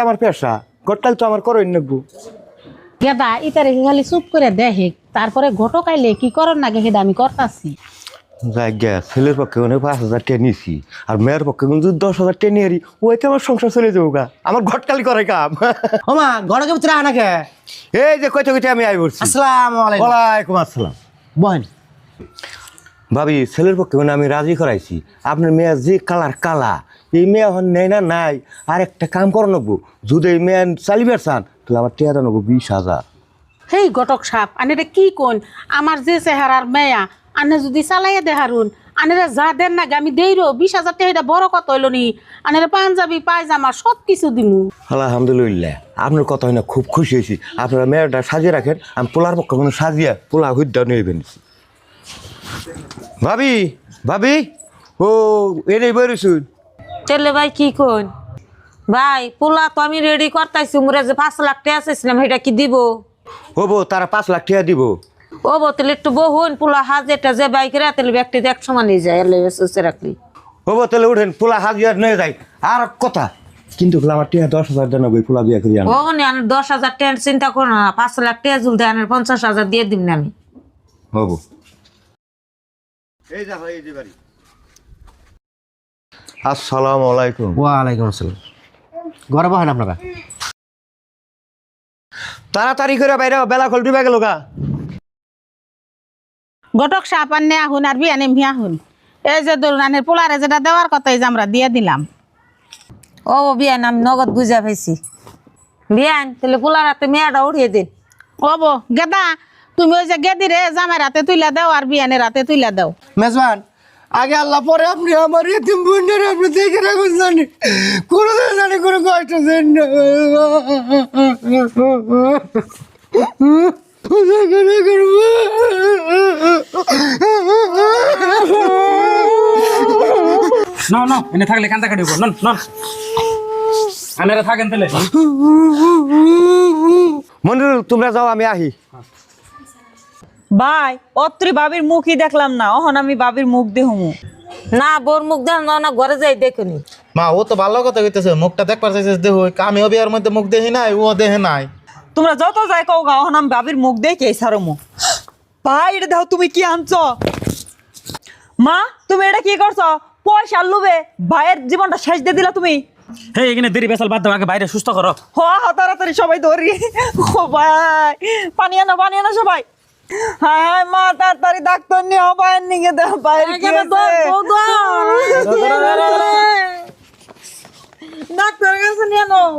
আমার পেশা গটকাল তো আমার করই নেবো। গেদা ইতারে খালি চুপ করে দেখে তারপরে ঘটক আইলে কি করন না গেদা আমি করতাছি। যাই গে ছেলের পক্ষে মানে 5,000 টাকা নিছি আর মেয়ের পক্ষে কিন্তু 10,000 টাকা নিয়ে ওইতে আমার সংসার চলে যাবো গা। আমার ঘটকালি করে কাম। ওমা ঘরকে ভিতরে আনাকে এই যে কইতে কইতে আমি আই বলছি। আসসালামু আলাইকুম। ওয়ালাইকুম আসসালাম। বহেন। ভাবি ছেলের পক্ষে মানে আমি রাজি করাইছি। আপনার মেয়ে যে কালা এই মেয়ে এখন নেই না নাই আর একটা কাম করে নেবো। যদি এই মেয়ে চালিবার চান তাহলে আমার টেয়ারা নেবো 20,000। হেই ঘটক সাপ আনেরে কি কোন আমার যে চেহারার মেয়া আনে যদি চালাইয়া দেহারুন আনেরা যা দেন না আমি দেইরো 20,000 টাকা এটা বড় কত হইল নি আনেরা পাঞ্জাবি পায়জামা সব কিছু দিমু। আলহামদুলিল্লাহ আপনার কথা হয় না খুব খুশি হয়েছি। আপনারা মেয়েটা সাজিয়ে রাখেন আমি পোলার পক্ষে মানে সাজিয়ে পোলা হুদ্দা নিয়ে বেরিয়েছি। ভাবি ভাবি ও এনেই বেরোছুন। চলে ভাই কি কোন ভাই পোলা তো আমি রেডি করতেছি মোরে যে 5 লাখ টাকা চাইছিলাম সেটা কি দিব? হবো তারা 5 লাখ টাকা দিব। ও বোতলে একটু বহুন পোলা হাজেটা যে বাইক রাতেলে ব্যক্তি এক সময় নিয়ে যায় এলে সুস্থ রাখলি। হবো তাহলে উঠেন পোলা হাজিয়ার নিয়ে যাই। আর কথা কিন্তু আমার টাকা 10,000 দেন পোলা বিয়ে করি ও নে 10,000 টাকা চিন্তা করো না 5 লাখ টাকা জুল দেয় 50,000 দিয়ে দিন না আমি। হবো এই যা এই যে বাড়ি। আসসালামু আলাইকুম। ওয়ালাইকুম আসসালাম। ঘরে বহেন আপনারা। তাড়াতাড়ি করে বাইরে বেলা খোল ডুবে গেল গা। ঘটক সাপ আনে আহুন আর বিয়ানে মিয়া হুন এই যে দোলনানের পোলারে যেটা দেওয়ার কথাই যে আমরা দিয়ে দিলাম। ও বিয়ান আমি নগদ বুঝা পাইছি বিয়ান তাহলে পোলা রাতে মেয়াটা উঠিয়ে দিন। ওবো গেদা তুমি ওই যে গেদি রে জামাই রাতে তুইলা দাও আর বিয়ানে রাতে তুইলা দাও। মেজবান আগে আল্লাহ পরে আপনি আমার এতিম বোনের আপনি দেখে রাখুন জানি কোনো জানি কোনো কষ্ট দেন না। না না এনে থাকলে কান্দা কাটি নন নন আনেরা থাকেন তাহলে। মনিরুল তোমরা যাও আমি আহি। ভাই অত্রি বাবির মুখই দেখলাম না অহন আমি বাবির মুখ দেহমু না বোর মুখ দেন না ঘরে যাই দেখুনি। মা ও তো ভালো কথা কইতেছে মুখটা দেখবার চাইছিস দেহ আমিও বিয়ার মধ্যে মুখ দেখি নাই ও দেখে নাই। তোমরা যত যাই কও গা অহন আমি বাবির মুখ দেখে সারমু। ভাই এটা দেখো তুমি কি আনছো মা তুমি এটা কি করছো পয়সা লুবে ভাইয়ের জীবনটা শেষ দিয়ে দিলা তুমি। হে এখানে দেরি বেসাল বাদ দাও আগে বাইরে সুস্থ করো। হ তাড়াতাড়ি সবাই ধরি ও ভাই পানি আনো সবাই। হ্যাঁ মা তাড়াতাড়ি ডাক্তার নিয়ে বাইরে নিয়ে দাও বাইরে ডাক্তার কাছে নিয়ে নাও।